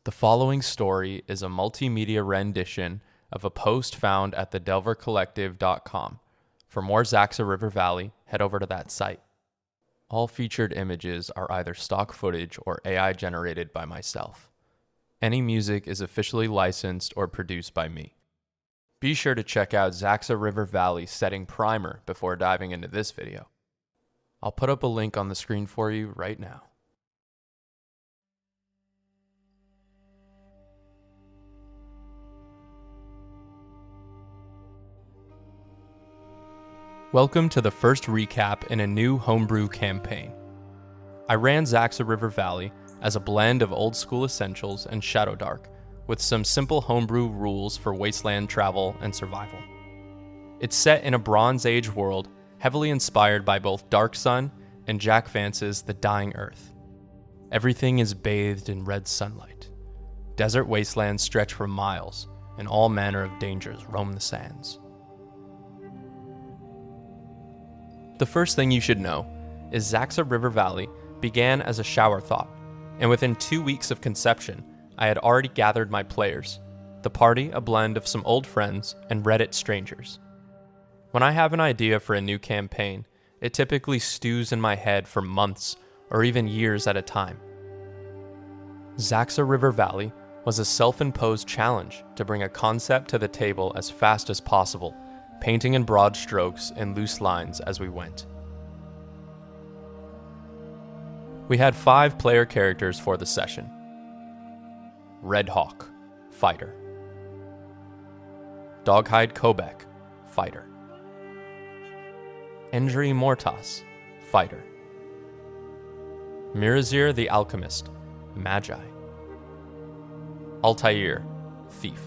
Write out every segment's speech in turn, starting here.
The following story is a multimedia rendition of a post found at thedelvercollective.com. For more Xaxa River Valley, head over to that site. All featured images are either stock footage or AI generated by myself. Any music is officially licensed or produced by me. Be sure to check out Xaxa River Valley setting primer before diving into this video. I'll put up a link on the screen for you right now. Welcome to the first recap in a new homebrew campaign. I ran Xaxa River Valley as a blend of old school essentials and Shadow Dark, with some simple homebrew rules for wasteland travel and survival. It's set in a Bronze Age world heavily inspired by both Dark Sun and Jack Vance's The Dying Earth. Everything is bathed in red sunlight. Desert wastelands stretch for miles, and all manner of dangers roam the sands. The first thing you should know is Xaxa River Valley began as a shower thought, and within 2 weeks of conception, I had already gathered my players, the party a blend of some old friends and Reddit strangers. When I have an idea for a new campaign, it typically stews in my head for months or even years at a time. Xaxa River Valley was a self-imposed challenge to bring a concept to the table as fast as possible, painting in broad strokes and loose lines as we went. We had 5 player characters for the session. Redhawk, fighter. Doghide Kobek, fighter. Endri Mortas, fighter. Murazir the Alchemist, magi. Altair, thief.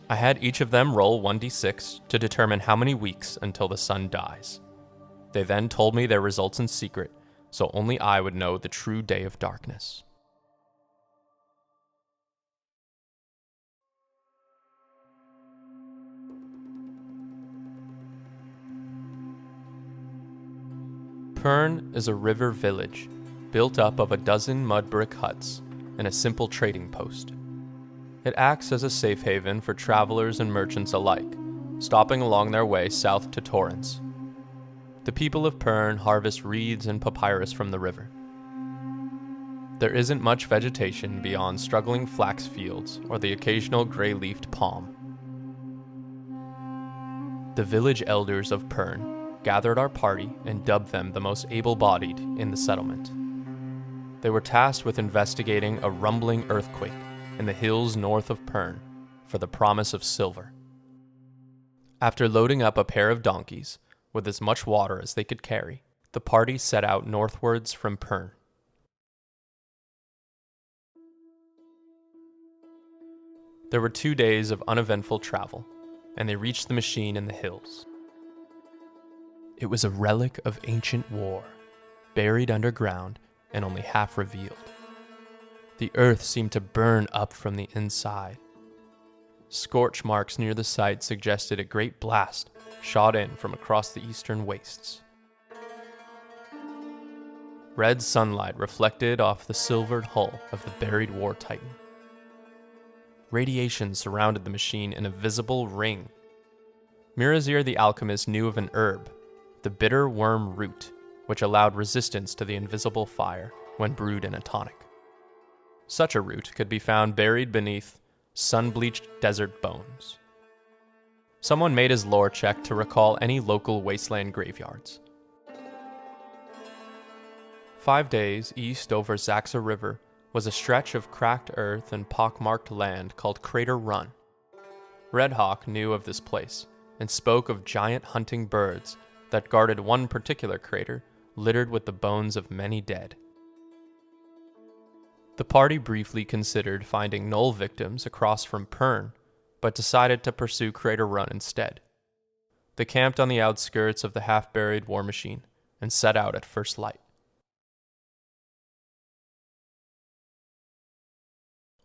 I had each of them roll 1d6 to determine how many weeks until the sun dies. They then told me their results in secret, so only I would know the true day of darkness. Pern is a river village, built up of a dozen mud brick huts and a simple trading post. It acts as a safe haven for travelers and merchants alike, stopping along their way south to Torrance. The people of Pern harvest reeds and papyrus from the river. There isn't much vegetation beyond struggling flax fields or the occasional gray-leafed palm. The village elders of Pern gathered our party and dubbed them the most able-bodied in the settlement. They were tasked with investigating a rumbling earthquake in the hills north of Pern for the promise of silver. After loading up a pair of donkeys with as much water as they could carry, the party set out northwards from Pern. There were 2 days of uneventful travel, and they reached the machine in the hills. It was a relic of ancient war, buried underground and only half revealed. The earth seemed to burn up from the inside. Scorch marks near the site suggested a great blast shot in from across the eastern wastes. Red sunlight reflected off the silvered hull of the buried war titan. Radiation surrounded the machine in a visible ring. Murazir the Alchemist knew of an herb, the bitter worm root, which allowed resistance to the invisible fire when brewed in a tonic. Such a root could be found buried beneath sun-bleached desert bones. Someone made his lore check to recall any local wasteland graveyards. 5 days east over Xaxa River was a stretch of cracked earth and pockmarked land called Crater Run. Redhawk knew of this place and spoke of giant hunting birds that guarded one particular crater littered with the bones of many dead. The party briefly considered finding Knoll victims across from Pern, but decided to pursue Crater Run instead. They camped on the outskirts of the half-buried war machine and set out at first light.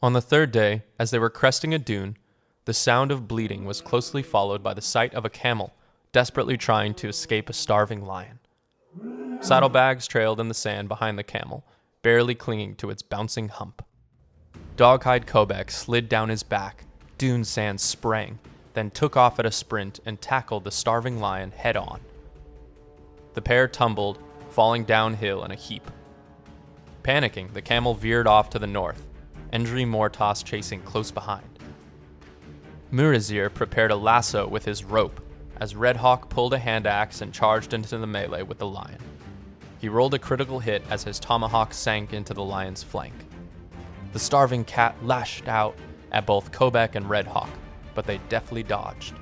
On the 3rd day, as they were cresting a dune, the sound of bleeding was closely followed by the sight of a camel desperately trying to escape a starving lion. Saddlebags trailed in the sand behind the camel, barely clinging to its bouncing hump. dog-hide Kobek slid down his back, dune sand sprang, then took off at a sprint and tackled the starving lion head-on. The pair tumbled, falling downhill in a heap. Panicking, the camel veered off to the north, Endri Mortas chasing close behind. Murazir prepared a lasso with his rope as Redhawk pulled a hand axe and charged into the melee with the lion. He rolled a critical hit as his tomahawk sank into the lion's flank. The starving cat lashed out at both Kobek and Redhawk, but they deftly dodged.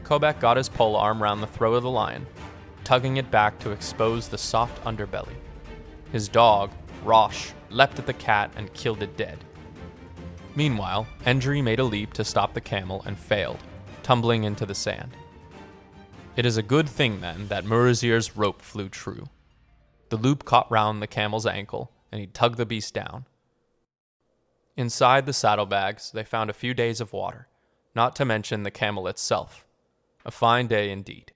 Kobek got his polearm round the throat of the lion, tugging it back to expose the soft underbelly. His dog, Rosh, leapt at the cat and killed it dead. Meanwhile, Endri made a leap to stop the camel and failed, tumbling into the sand. It is a good thing, then, that Murazir's rope flew true. The loop caught round the camel's ankle, and he tugged the beast down. Inside the saddlebags, they found a few days of water, not to mention the camel itself. A fine day indeed.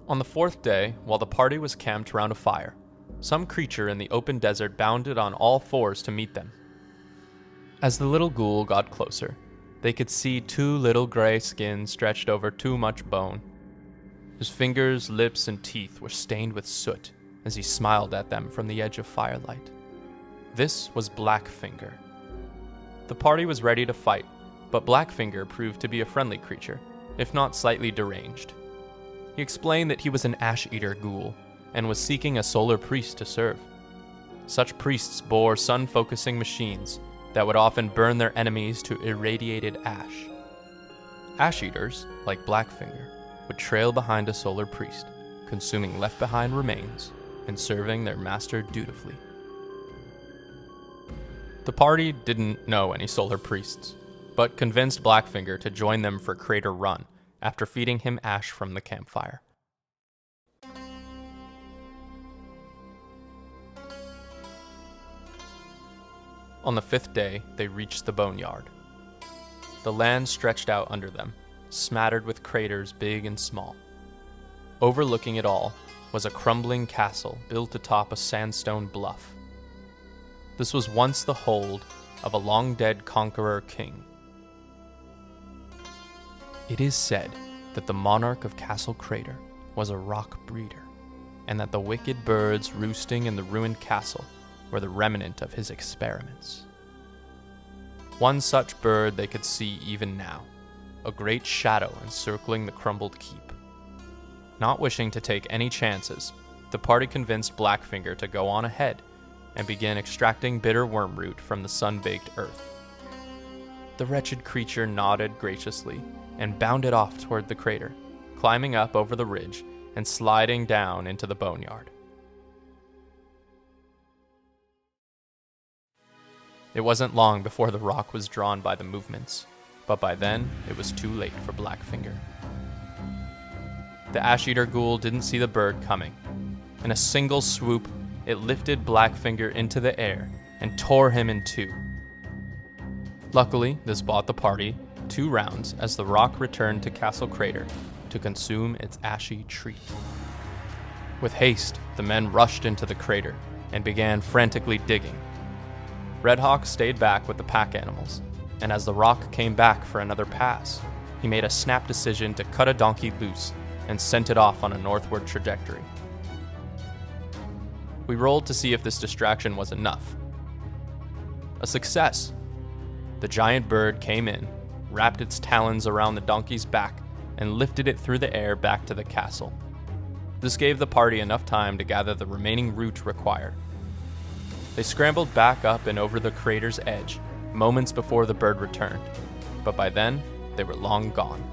On the fourth day, while the party was camped round a fire, some creature in the open desert bounded on all fours to meet them. As the little ghoul got closer, they could see 2 little gray skins stretched over too much bone. His fingers, lips, and teeth were stained with soot as he smiled at them from the edge of firelight. This was Blackfinger. The party was ready to fight, but Blackfinger proved to be a friendly creature, if not slightly deranged. He explained that he was an ash-eater ghoul and was seeking a solar priest to serve. Such priests bore sun-focusing machines that would often burn their enemies to irradiated ash. Ash-eaters, like Blackfinger, would trail behind a solar priest, consuming left-behind remains and serving their master dutifully. The party didn't know any solar priests, but convinced Blackfinger to join them for Crater Run after feeding him ash from the campfire. On the 5th day, they reached the boneyard. The land stretched out under them, smattered with craters big and small. Overlooking it all was a crumbling castle built atop a sandstone bluff. This was once the hold of a long-dead conqueror king. It is said that the monarch of Castle Crater was a rock breeder, and that the wicked birds roosting in the ruined castle were the remnant of his experiments. One such bird they could see even now, a great shadow encircling the crumbled keep. Not wishing to take any chances, the party convinced Blackfinger to go on ahead and begin extracting bitter wormroot from the sun-baked earth. The wretched creature nodded graciously and bounded off toward the crater, climbing up over the ridge and sliding down into the boneyard. It wasn't long before the rock was drawn by the movements, but by then it was too late for Blackfinger. The ash-eater ghoul didn't see the bird coming. In a single swoop, it lifted Blackfinger into the air and tore him in two. Luckily, this bought the party 2 rounds as the rock returned to Castle Crater to consume its ashy treat. With haste, the men rushed into the crater and began frantically digging. Redhawk stayed back with the pack animals, and as the rock came back for another pass, he made a snap decision to cut a donkey loose and sent it off on a northward trajectory. We rolled to see if this distraction was enough. A success! The giant bird came in, wrapped its talons around the donkey's back, and lifted it through the air back to the castle. This gave the party enough time to gather the remaining root required. They scrambled back up and over the crater's edge, moments before the bird returned, but by then, they were long gone.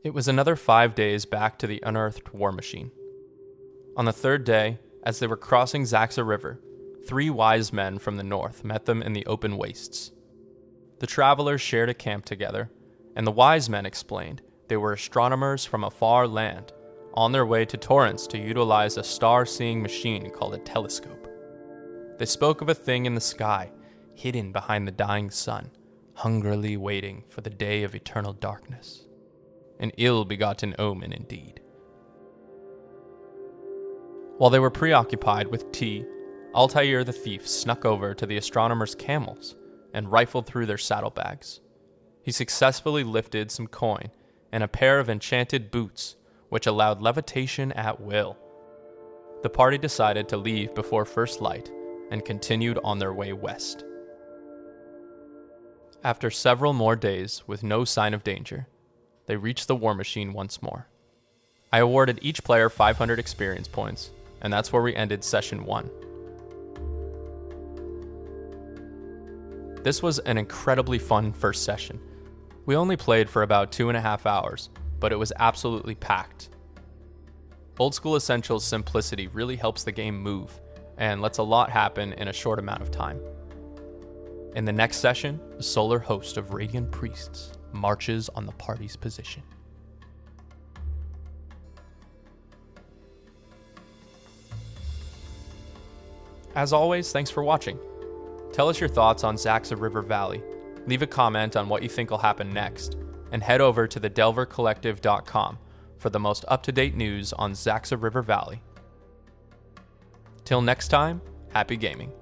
It was another 5 days back to the unearthed war machine. On the 3rd day, as they were crossing Xaxa River, 3 wise men from the north met them in the open wastes. The travelers shared a camp together, and the wise men explained they were astronomers from a far land, on their way to Torrance to utilize a star-seeing machine called a telescope. They spoke of a thing in the sky, hidden behind the dying sun, hungrily waiting for the day of eternal darkness. An ill-begotten omen indeed. While they were preoccupied with tea, Altair the thief snuck over to the astronomer's camels and rifled through their saddlebags. He successfully lifted some coin and a pair of enchanted boots, which allowed levitation at will. The party decided to leave before first light and continued on their way west. After several more days with no sign of danger, they reached the war machine once more. I awarded each player 500 experience points, and that's where we ended session 1. This was an incredibly fun first session. We only played for about 2.5 hours, but it was absolutely packed. Old School Essentials' simplicity really helps the game move, and lets a lot happen in a short amount of time. In the next session, the solar host of Radiant Priests marches on the party's position. As always, thanks for watching. Tell us your thoughts on Xaxa River Valley, leave a comment on what you think will happen next, and head over to thedelvercollective.com for the most up-to-date news on Xaxa River Valley. Till next time, happy gaming.